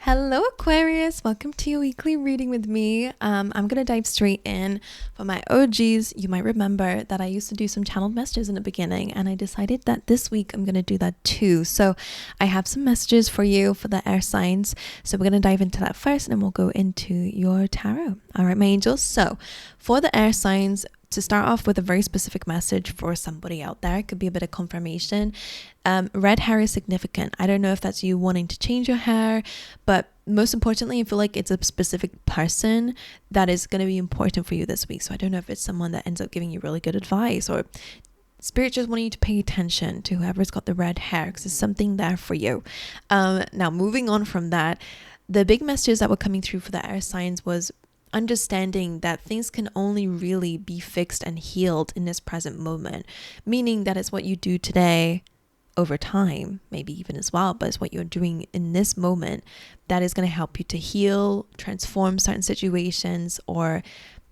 Hello Aquarius, welcome to your weekly reading with me. I'm going to dive straight in. For my OGs, you might remember that I used to do some channeled messages in the beginning, and I decided that this week I'm going to do that too. So I have some messages for you for the air signs. So we're going to dive into that first, and then we'll go into your tarot. All right, my angels. So for the air signs, to start off with a very specific message for somebody out there, it could be a bit of confirmation. Red hair is significant. I don't know if that's you wanting to change your hair, but most importantly, I feel like it's a specific person that is going to be important for you this week. So I don't know if it's someone that ends up giving you really good advice, or Spirit just wanting you to pay attention to whoever's got the red hair, because there's something there for you. Now, moving on from that, the big messages that were coming through for the air signs was understanding that things can only really be fixed and healed in this present moment, meaning that it's what you do today over time, maybe even as well, but it's what you're doing in this moment that is going to help you to heal, transform certain situations, or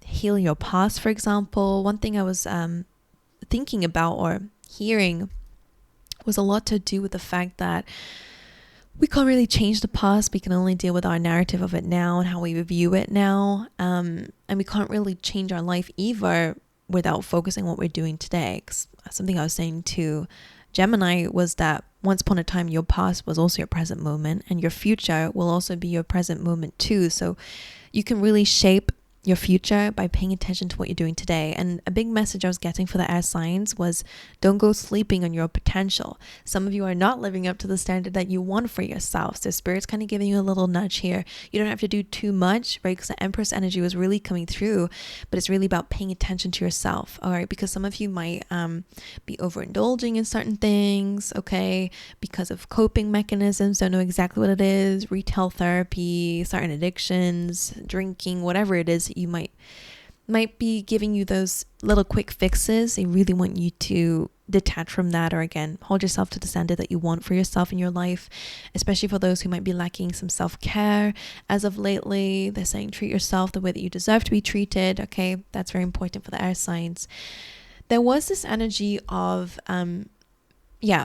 heal your past. For example, one thing I was thinking about or hearing was a lot to do with the fact that we can't really change the past. We can only deal with our narrative of it now and how we view it now. And we can't really change our life either without focusing on what we're doing today. 'Cause something I was saying to Gemini was that once upon a time, your past was also your present moment, and your future will also be your present moment too. So you can really shape your future by paying attention to what you're doing today. And a big message I was getting for the air signs was, don't go sleeping on your potential. Some of you are not living up to the standard that you want for yourself. So Spirit's kind of giving you a little nudge here. You don't have to do too much, right? Because the Empress energy was really coming through, but it's really about paying attention to yourself. All right. Because some of you might be overindulging in certain things, okay, because of coping mechanisms, don't know exactly what it is, retail therapy, certain addictions, drinking, whatever it is. You might be giving you those little quick fixes. They really want you to detach from that, or again, hold yourself to the standard that you want for yourself in your life, especially for those who might be lacking some self-care as of lately. They're saying treat yourself the way that you deserve to be treated. Okay, that's very important for the air signs. There was this energy of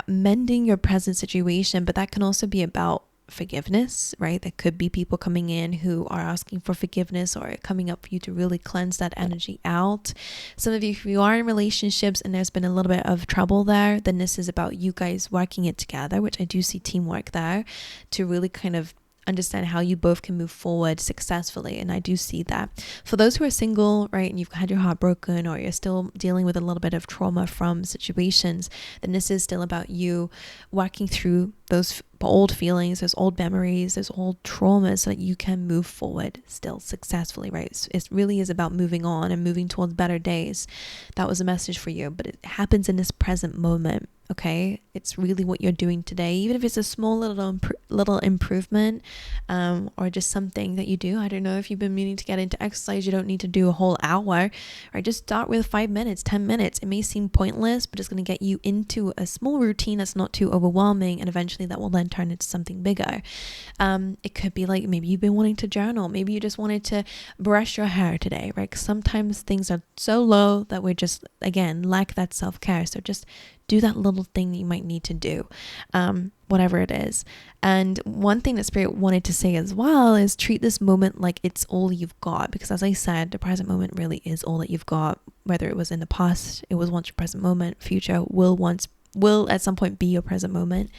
mending your present situation, but that can also be about forgiveness, right? There could be people coming in who are asking for forgiveness or coming up for you to really cleanse that energy out. Some of you, if you are in relationships and there's been a little bit of trouble there, then this is about you guys working it together, which I do see teamwork there, to really kind of understand how you both can move forward successfully. And I do see that. For those who are single, right, and you've had your heart broken, or you're still dealing with a little bit of trauma from situations, then this is still about you working through those old feelings, those old memories, those old traumas, so that you can move forward still successfully, right? It really is about moving on and moving towards better days. That was a message for you, but it happens in this present moment. Okay, it's really what you're doing today, even if it's a small little improvement, or just something that you do. I don't know if you've been meaning to get into exercise. You don't need to do a whole hour, or just start with 5 minutes, 10 minutes. It may seem pointless, but it's going to get you into a small routine that's not too overwhelming, and eventually that will then turn into something bigger. It could be like, maybe you've been wanting to journal, maybe you just wanted to brush your hair today, right? 'Cause sometimes things are so low that we just, again, lack that self-care. So just do that little thing that you might need to do, whatever it is. And one thing that Spirit wanted to say as well is treat this moment like it's all you've got, because as I said, the present moment really is all that you've got. Whether it was in the past, it was once your present moment, future will at some point be your present moment.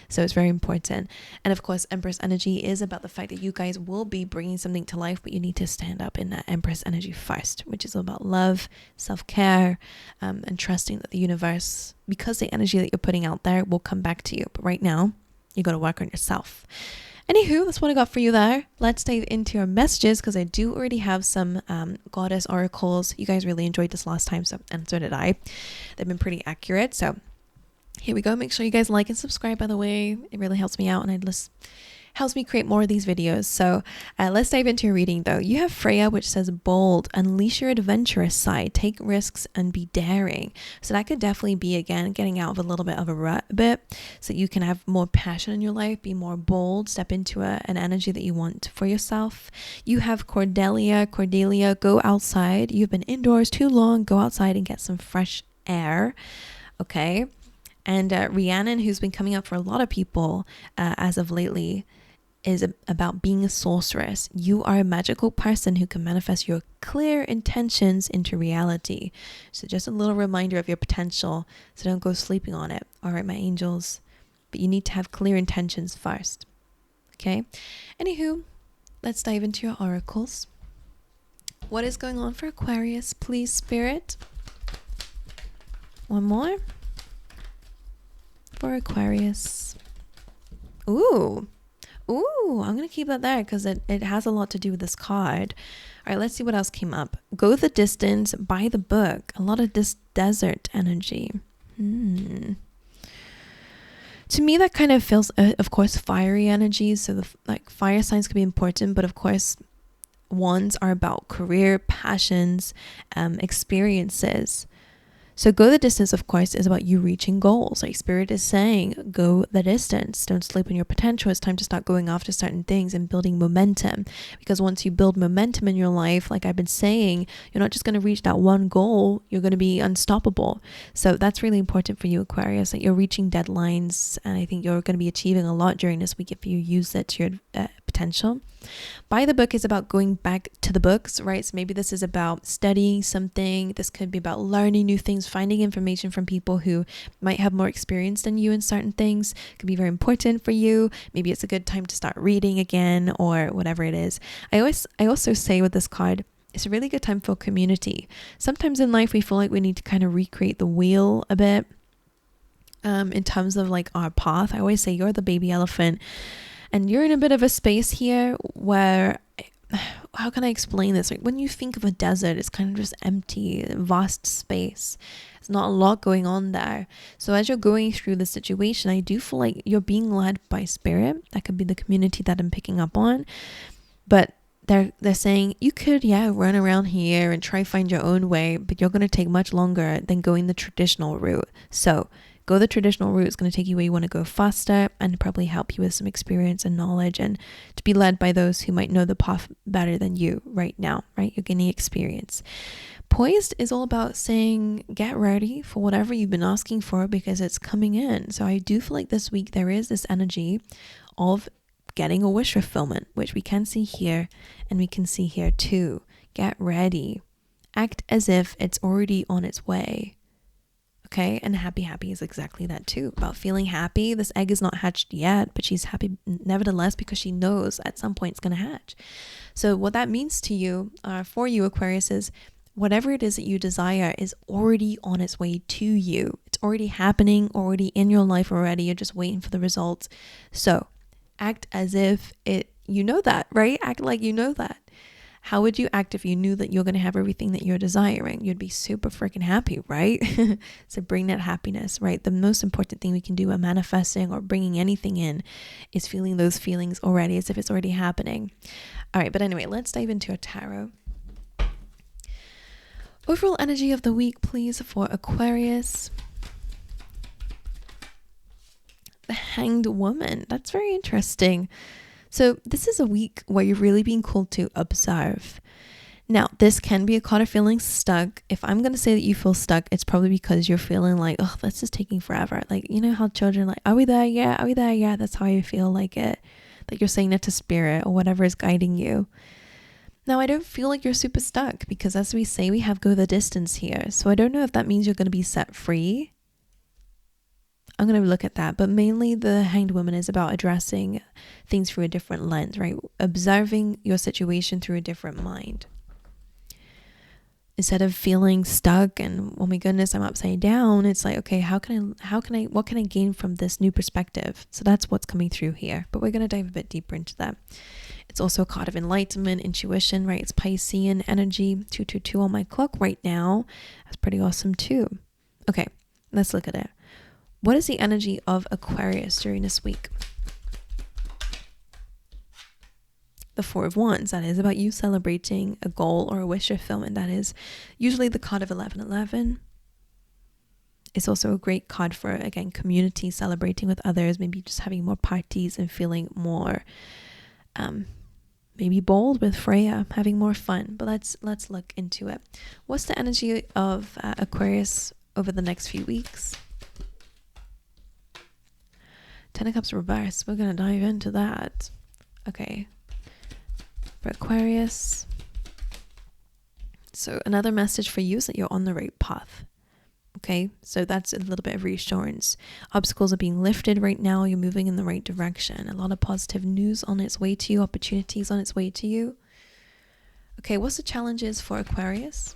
So it's very important. And of course, Empress energy is about the fact that you guys will be bringing something to life, but you need to stand up in that Empress energy first, which is all about love, self-care, and trusting that the universe, because the energy that you're putting out there, will come back to you. But right now, you got to work on yourself. Anywho, that's what I got for you there. Let's dive into your messages, because I do already have some goddess oracles. You guys really enjoyed this last time, and so did I. They've been pretty accurate. So here we go. Make sure you guys like and subscribe, by the way. It really helps me out, and it just helps me create more of these videos. So let's dive into your reading though. You have Freya, which says bold, unleash your adventurous side, take risks and be daring. So that could definitely be, again, getting out of a little bit of a rut a bit, so you can have more passion in your life, be more bold, step into an energy that you want for yourself. You have Cordelia, go outside. You've been indoors too long. Go outside and get some fresh air. Okay. And Rhiannon, who's been coming up for a lot of people as of lately, is about being a sorceress. You are a magical person who can manifest your clear intentions into reality. So just a little reminder of your potential, so don't go sleeping on it. All right, my angels, but you need to have clear intentions first. Okay? Anywho, let's dive into your oracles. What is going on for Aquarius, please, Spirit? One more for Aquarius. Ooh, I'm going to keep that there because it has a lot to do with this card. All right, let's see what else came up. Go the distance, buy the book. A lot of this desert energy. To me, that kind of feels, of course, fiery energy. So like fire signs could be important, but of course, ones are about career, passions, experiences. So go the distance, of course, is about you reaching goals. Like Spirit is saying, go the distance. Don't sleep on your potential. It's time to start going after certain things and building momentum. Because once you build momentum in your life, like I've been saying, you're not just going to reach that one goal. You're going to be unstoppable. So that's really important for you, Aquarius, that you're reaching deadlines. And I think you're going to be achieving a lot during this week if you use it to your potential. Buy the book is about going back to the books, right? So maybe this is about studying something. This could be about learning new things, finding information from people who might have more experience than you in certain things. It could be very important for you. Maybe it's a good time to start reading again or whatever it is. I also say with this card, it's a really good time for community. Sometimes in life we feel like we need to kind of recreate the wheel a bit in terms of like our path. I always say you're the baby elephant. And you're in a bit of a space here where, how can I explain this? Like when you think of a desert, it's kind of just empty, vast space. There's not a lot going on there. So as you're going through the situation, I do feel like you're being led by Spirit. That could be the community that I'm picking up on. But they're saying you could, run around here and try find your own way, but you're going to take much longer than going the traditional route. So go the traditional route. It's going to take you where you want to go faster and probably help you with some experience and knowledge and to be led by those who might know the path better than you right now, right? You're gaining experience. Poised is all about saying, get ready for whatever you've been asking for because it's coming in. So I do feel like this week there is this energy of getting a wish fulfillment, which we can see here and we can see here too. Get ready. Act as if it's already on its way. Okay, and happy is exactly that too, about feeling happy. This egg is not hatched yet, but she's happy nevertheless because she knows at some point it's going to hatch. So what that means to you, for you Aquarius, is whatever it is that you desire is already on its way to you. It's already happening, already in your life already. You're just waiting for the results. So act as if you know that, right? Act like you know that. How would you act if you knew that you're going to have everything that you're desiring? You'd be super freaking happy, right? So bring that happiness, right? The most important thing we can do when manifesting or bringing anything in is feeling those feelings already as if it's already happening. All right, but anyway, let's dive into a tarot. Overall energy of the week, please, for Aquarius. The Hanged Woman. That's very interesting. So this is a week where you're really being called to observe. Now, this can be a card of feeling stuck. If I'm going to say that you feel stuck, it's probably because you're feeling like, oh, this is taking forever. Like, you know how children are like, are we there? Yeah. Are we there? Yeah. That's how you feel like it. Like you're saying that to Spirit or whatever is guiding you. Now, I don't feel like you're super stuck because as we say, we have go the distance here. So I don't know if that means you're going to be set free. I'm going to look at that, but mainly the Hanged Woman is about addressing things through a different lens, right? Observing your situation through a different mind. Instead of feeling stuck and, oh my goodness, I'm upside down, it's like, okay, what can I gain from this new perspective? So that's what's coming through here, but we're going to dive a bit deeper into that. It's also a card of enlightenment, intuition, right? It's Piscean energy, 222 on my clock right now. That's pretty awesome too. Okay, let's look at it. What is the energy of Aquarius during this week? The Four of Wands. That is about you celebrating a goal or a wish fulfillment. That is usually the card of 1111. It's also a great card for, again, community, celebrating with others, maybe just having more parties and feeling more, maybe bold with Freya, having more fun. But let's look into it. What's the energy of Aquarius over the next few weeks? 10 of Cups reverse. We're going to dive into that. Okay. For Aquarius. So another message for you is that you're on the right path. Okay, so that's a little bit of reassurance. Obstacles are being lifted right now. You're moving in the right direction. A lot of positive news on its way to you. Opportunities on its way to you. Okay, what's the challenges for Aquarius?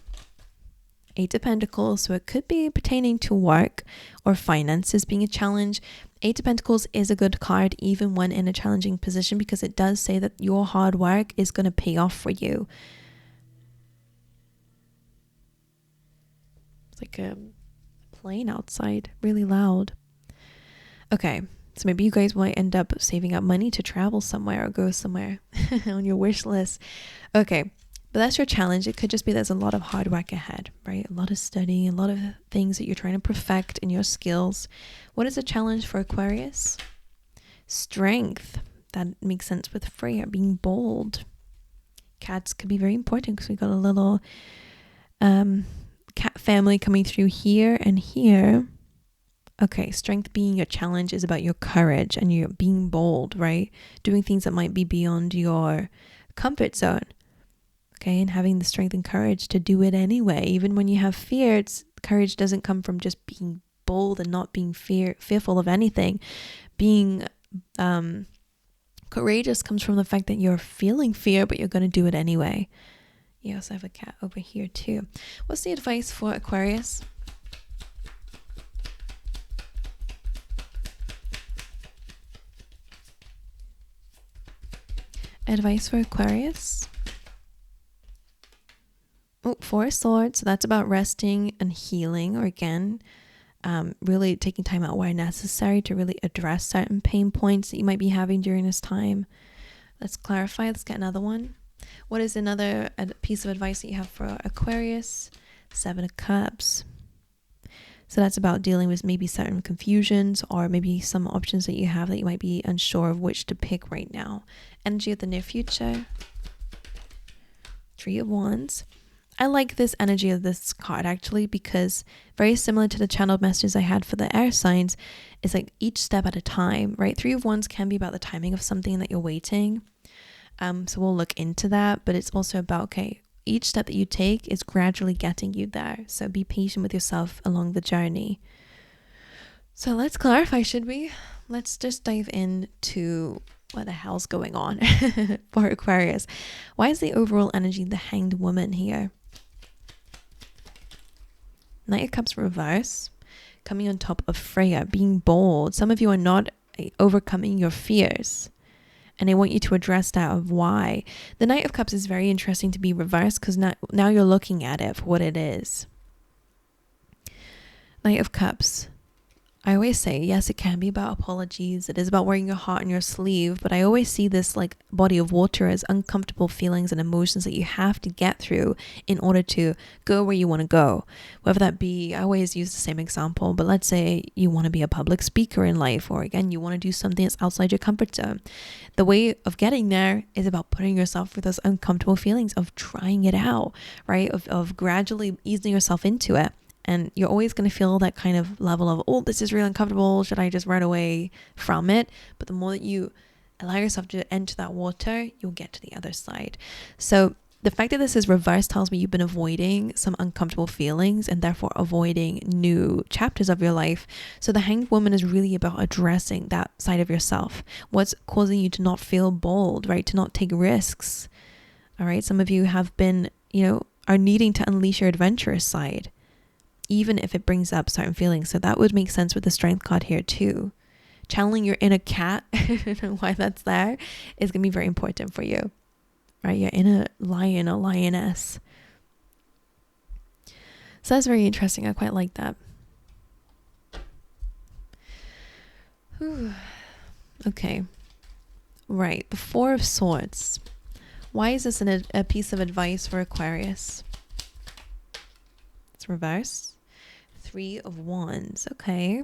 8 of Pentacles. So it could be pertaining to work or finances being a challenge. 8 of Pentacles is a good card even when in a challenging position, because it does say that your hard work is going to pay off for you. It's like a plane outside, really loud. Okay, so maybe you guys might end up saving up money to travel somewhere or go somewhere on your wish list. Okay, but that's your challenge. It could just be there's a lot of hard work ahead, right? A lot of studying, a lot of things that you're trying to perfect in your skills. What is the challenge for Aquarius? Strength. That makes sense with Freya, being bold. Cats could be very important because we got a little cat family coming through here and here. Okay, strength being your challenge is about your courage and you being bold, right? Doing things that might be beyond your comfort zone. Okay, and having the strength and courage to do it anyway. Even when you have fear, courage doesn't come from just being bold and not being fearful of anything. Being courageous comes from the fact that you're feeling fear, but you're going to do it anyway. You also have a cat over here too. What's the advice for Aquarius? Advice for Aquarius? Oh, 4 of Swords. So that's about resting and healing, or again, really taking time out where necessary to really address certain pain points that you might be having during this time. Let's clarify. Let's get another one. What is another piece of advice that you have for Aquarius? 7 of Cups. So that's about dealing with maybe certain confusions or maybe some options that you have that you might be unsure of which to pick right now. Energy of the near future. 3 of Wands. I like this energy of this card actually, because very similar to the channeled messages I had for the air signs, it's like each step at a time, right? 3 of Wands can be about the timing of something that you're waiting. So we'll look into that, but it's also about, okay, each step that you take is gradually getting you there. So be patient with yourself along the journey. So let's clarify, should we? Let's just dive into what the hell's going on for Aquarius. Why is the overall energy the Hanged Woman here? Knight of Cups reverse, coming on top of Freya, being bold. Some of you are not overcoming your fears, and I want you to address that of why. The Knight of Cups is very interesting to be reversed, because now you're looking at it for what it is. Knight of Cups. I always say, yes, it can be about apologies. It is about wearing your heart on your sleeve. But I always see this like body of water as uncomfortable feelings and emotions that you have to get through in order to go where you want to go. Whether that be, I always use the same example, but let's say you want to be a public speaker in life, or again, you want to do something that's outside your comfort zone. The way of getting there is about putting yourself through those uncomfortable feelings of trying it out, right? Of gradually easing yourself into it. And you're always going to feel that kind of level of, oh, this is really uncomfortable. Should I just run away from it? But the more that you allow yourself to enter that water, you'll get to the other side. So the fact that this is reversed tells me you've been avoiding some uncomfortable feelings and therefore avoiding new chapters of your life. So the Hanged Woman is really about addressing that side of yourself. What's causing you to not feel bold, right? To not take risks. All right. Some of you have been, are needing to unleash your adventurous side, even if it brings up certain feelings. So that would make sense with the Strength card here too. Channeling your inner cat, why that's there, is going to be very important for you, right? Your inner lion or lioness. So that's very interesting. I quite like that. Whew. Okay. Right. The 4 of Swords. Why is this a piece of advice for Aquarius? It's reversed. 3 of Wands. Okay.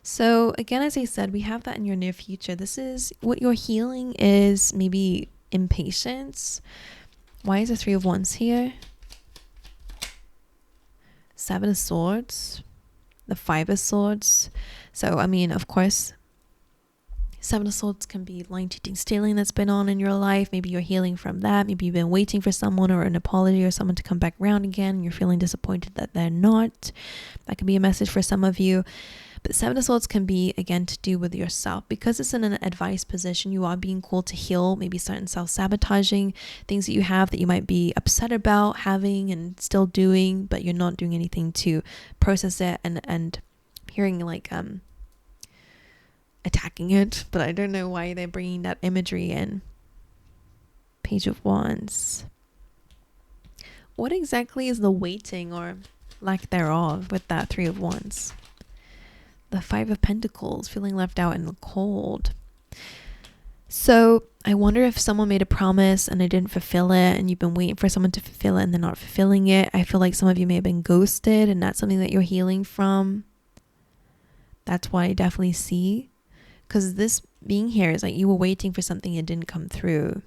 So again, as I said, we have that in your near future. This is what your healing is, maybe impatience. Why is the 3 of Wands here? 7 of Swords. The 5 of Swords. So, I mean, of course, Seven of Swords can be lying, cheating, stealing that's been on in your life. Maybe you're healing from that. Maybe you've been waiting for someone or an apology or someone to come back around again, and you're feeling disappointed that they're not. That could be a message for some of you. But Seven of Swords can be, again, to do with yourself. Because it's in an advice position, you are being called to heal maybe certain self-sabotaging things that you have that you might be upset about having and still doing, but you're not doing anything to process it, and hearing like attacking it, but I don't know why they're bringing that imagery in. Page of Wands. What exactly is the waiting or lack thereof with that Three of Wands? The Five of Pentacles, feeling left out in the cold. So I wonder if someone made a promise and they didn't fulfill it, and you've been waiting for someone to fulfill it and they're not fulfilling it. I feel like some of you may have been ghosted, and that's something that you're healing from. That's what I definitely see. Because this being here is like you were waiting for something and didn't come through.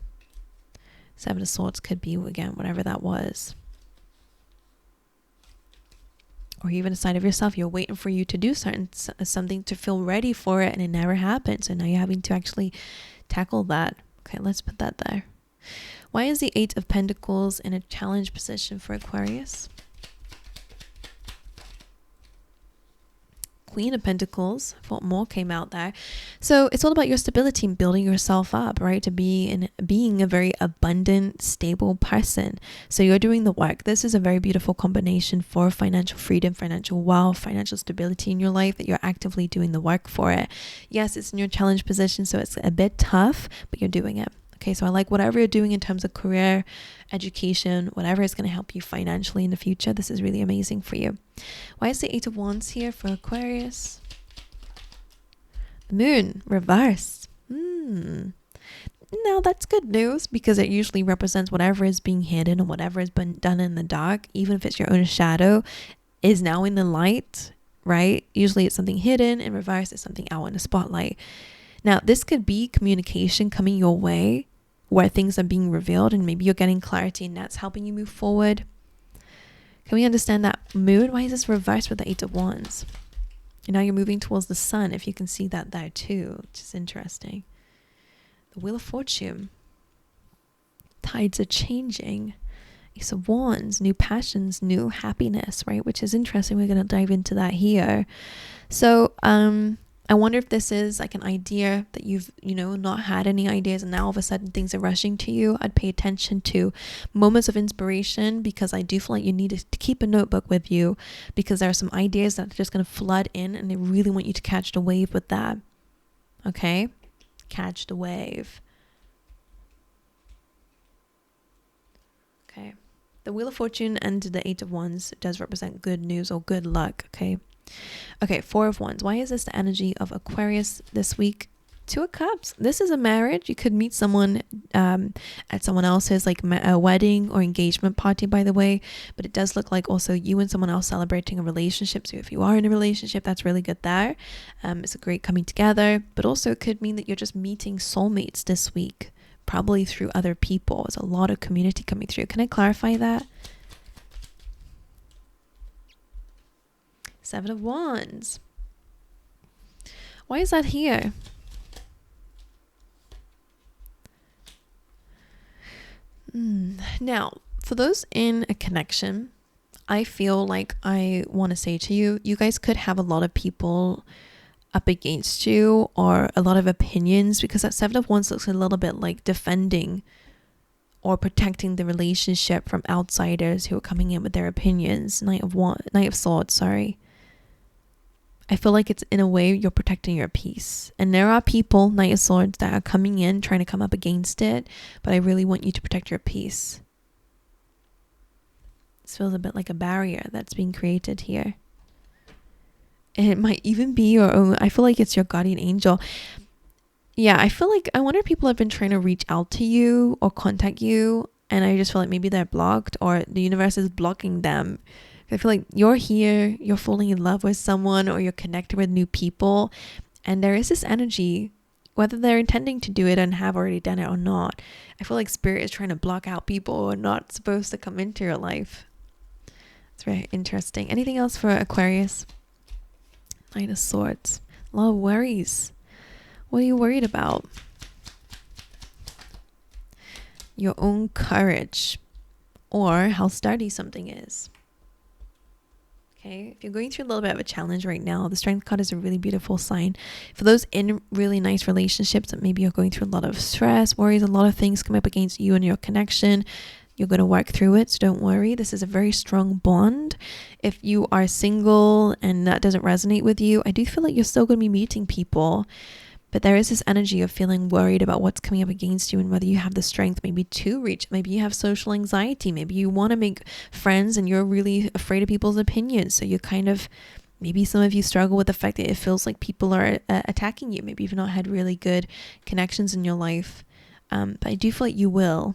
Seven of Swords could be, again, whatever that was. Or even a side of yourself, you're waiting for you to do something to feel ready for it, and it never happened. So now you're having to actually tackle that. Okay, let's put that there. Why is the Eight of Pentacles in a challenge position for Aquarius? Queen of Pentacles. I thought more came out there. So it's all about your stability and building yourself up, right? To be being a very abundant, stable person. So you're doing the work. This is a very beautiful combination for financial freedom, financial wealth, financial stability in your life, that you're actively doing the work for it. Yes, it's in your challenge position, so it's a bit tough, but you're doing it. Okay, so I like whatever you're doing in terms of career, education, whatever is going to help you financially in the future. This is really amazing for you. Why is the Eight of Wands here for Aquarius? The Moon, reversed. Now that's good news, because it usually represents whatever is being hidden or whatever has been done in the dark, even if it's your own shadow, is now in the light, right? Usually it's something hidden, and reversed is something out in the spotlight. Now, this could be communication coming your way, where things are being revealed and maybe you're getting clarity and that's helping you move forward. Can we understand that mood? Why is this reversed with the Eight of Wands? And now you're moving towards the sun, if you can see that there too, which is interesting. The Wheel of Fortune. Tides are changing. Ace of Wands, new passions, new happiness, right? Which is interesting. We're going to dive into that here. So, I wonder if this is like an idea that you've, not had any ideas, and now all of a sudden things are rushing to you. I'd pay attention to moments of inspiration, because I do feel like you need to keep a notebook with you, because there are some ideas that are just going to flood in, and they really want you to catch the wave with that. Okay? Catch the wave. Okay. The Wheel of Fortune and the Eight of Wands does represent good news or good luck. Okay, Four of Wands. Why is this the energy of Aquarius this week? Two of Cups. This is a marriage. You could meet someone at someone else's like a wedding or engagement party, by the way. But it does look like also you and someone else celebrating a relationship. So if you are in a relationship, that's really good there. It's a great coming together. But also it could mean that you're just meeting soulmates this week, probably through other people. There's a lot of community coming through. Can I clarify that? Seven of Wands. Why is that here? Now, for those in a connection, I feel like I want to say to you, you guys could have a lot of people up against you, or a lot of opinions, because that Seven of Wands looks a little bit like defending or protecting the relationship from outsiders who are coming in with their opinions. Knight of Swords, sorry. I feel like it's, in a way, you're protecting your peace. And there are people, Knight of Swords, that are coming in, trying to come up against it. But I really want you to protect your peace. This feels a bit like a barrier that's being created here. And it might even be your own, I feel like it's your guardian angel. Yeah, I feel like, I wonder if people have been trying to reach out to you or contact you. And I just feel like maybe they're blocked, or the universe is blocking them. I feel like you're here, you're falling in love with someone, or you're connected with new people, and there is this energy, whether they're intending to do it and have already done it or not. I feel like Spirit is trying to block out people who are not supposed to come into your life. It's very interesting. Anything else for Aquarius? Knight of Swords. A lot of worries. What are you worried about? Your own courage, or how sturdy something is. Okay, if you're going through a little bit of a challenge right now, the Strength card is a really beautiful sign. For those in really nice relationships that maybe you're going through a lot of stress, worries, a lot of things come up against you and your connection, you're going to work through it, so don't worry. This is a very strong bond. If you are single and that doesn't resonate with you, I do feel like you're still going to be meeting people, but there is this energy of feeling worried about what's coming up against you and whether you have the strength maybe to reach. Maybe you have social anxiety. Maybe you want to make friends and you're really afraid of people's opinions. So you kind of, maybe some of you struggle with the fact that it feels like people are attacking you. Maybe you've not had really good connections in your life. But I do feel like you will.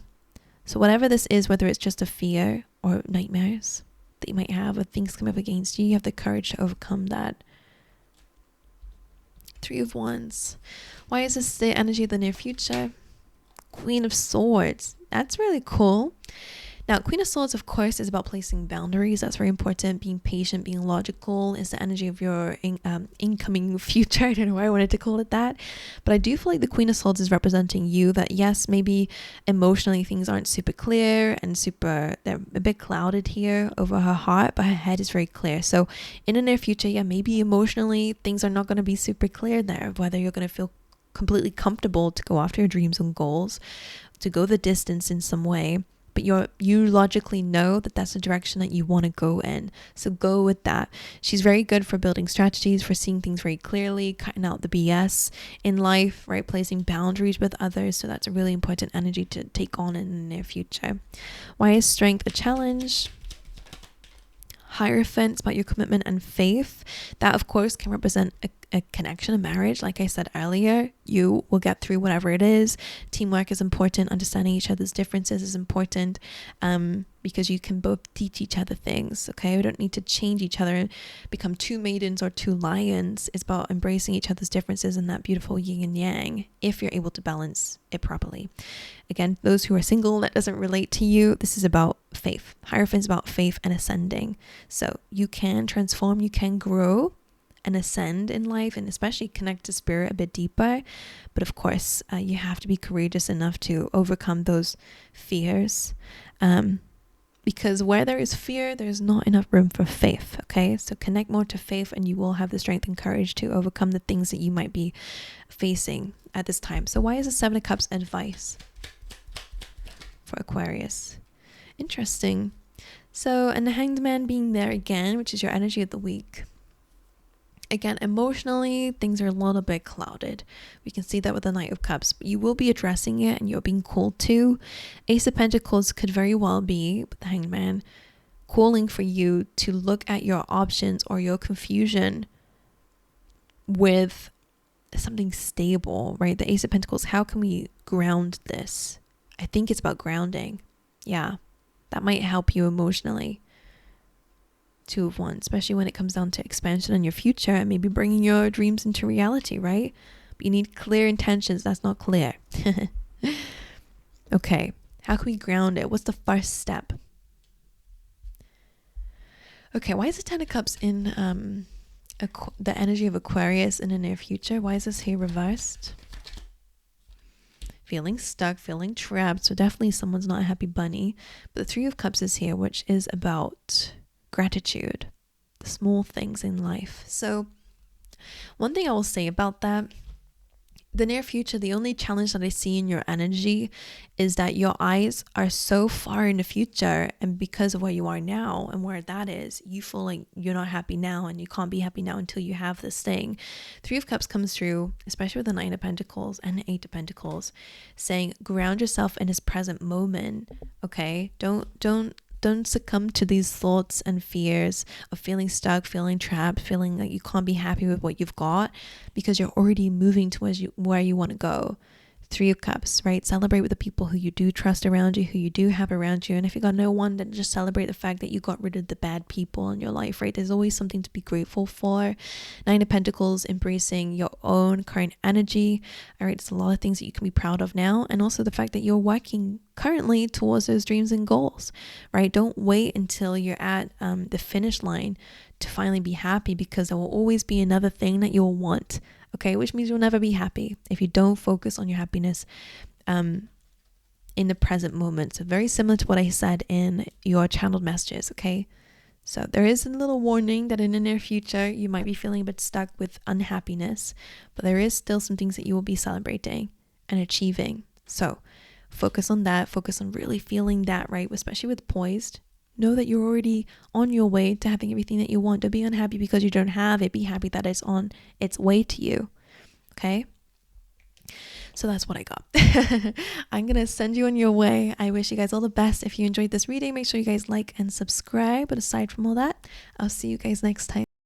So whatever this is, whether it's just a fear or nightmares that you might have, or things come up against you, you have the courage to overcome that. 3 of Wands. Why is this the energy of the near future? Queen of Swords. That's really cool. Now, Queen of Swords, of course, is about placing boundaries. That's very important. Being patient, being logical is the energy of your incoming future. I don't know why I wanted to call it that. But I do feel like the Queen of Swords is representing you, that yes, maybe emotionally things aren't super clear and they're a bit clouded here over her heart, but her head is very clear. So in the near future, yeah, maybe emotionally things are not going to be super clear there, whether you're going to feel completely comfortable to go after your dreams and goals, to go the distance in some way. But you logically know that that's the direction that you want to go in. So go with that. She's very good for building strategies, for seeing things very clearly, cutting out the BS in life, right? Placing boundaries with others. So that's a really important energy to take on in the near future. Why is Strength a challenge? Hierophant, it's about your commitment and faith. That, of course, can represent a connection, a marriage. Like I said earlier, you will get through whatever it is. Teamwork is important. Understanding each other's differences is important, because you can both teach each other things. Okay, we don't need to change each other and become 2 maidens or 2 lions. It's about embracing each other's differences and that beautiful yin and yang, if you're able to balance it properly. Again, those who are single, that doesn't relate to you. This is about faith. Hierophant is about faith and ascending. So you can transform, you can grow and ascend in life, and especially connect to spirit a bit deeper. But of course, you have to be courageous enough to overcome those fears, because where there is fear, there's not enough room for faith. Okay, so connect more to faith and you will have the strength and courage to overcome the things that you might be facing at this time. So why is the 7 of Cups advice for Aquarius? Interesting. So, and the Hanged Man being there again, which is your energy of the week. Again, emotionally, things are a little bit clouded. We can see that with the Knight of Cups. But you will be addressing it and you're being called to. Ace of Pentacles could very well be, with the Hanged Man, calling for you to look at your options or your confusion with something stable, right? The Ace of Pentacles, how can we ground this? I think it's about grounding. Yeah, that might help you emotionally. 2 of Wands, especially when it comes down to expansion in your future and maybe bringing your dreams into reality, right? But you need clear intentions. That's not clear. Okay, how can we ground it? What's the first step? Okay, why is the 10 of Cups in the energy of Aquarius in the near future? Why is this here reversed? Feeling stuck, feeling trapped. So definitely someone's not a happy bunny. But the 3 of Cups is here, which is about gratitude, the small things in life. So one thing I will say about that, the near future, the only challenge that I see in your energy is that your eyes are so far in the future, and because of where you are now and where that is, you feel like you're not happy now and you can't be happy now until you have this thing. 3 of Cups comes through, especially with the 9 of Pentacles and the 8 of Pentacles, saying ground yourself in this present moment. Okay, don't succumb to these thoughts and fears of feeling stuck, feeling trapped, feeling like you can't be happy with what you've got, because you're already moving towards where you want to go. 3 of Cups, right? Celebrate with the people who you do trust around you, who you do have around you. And if you got no one, then just celebrate the fact that you got rid of the bad people in your life, right? There's always something to be grateful for. 9 of Pentacles, embracing your own current energy. All right, it's a lot of things that you can be proud of now. And also the fact that you're working currently towards those dreams and goals, right? Don't wait until you're at the finish line to finally be happy, because there will always be another thing that you'll want okay? Which means you'll never be happy if you don't focus on your happiness in the present moment. So very similar to what I said in your channeled messages, okay? So there is a little warning that in the near future, you might be feeling a bit stuck with unhappiness, but there is still some things that you will be celebrating and achieving. So focus on that, focus on really feeling that, right? Especially with poised. Know that you're already on your way to having everything that you want. Don't be unhappy because you don't have it. Be happy that it's on its way to you, okay? So that's what I got. I'm going to send you on your way. I wish you guys all the best. If you enjoyed this reading, make sure you guys like and subscribe. But aside from all that, I'll see you guys next time.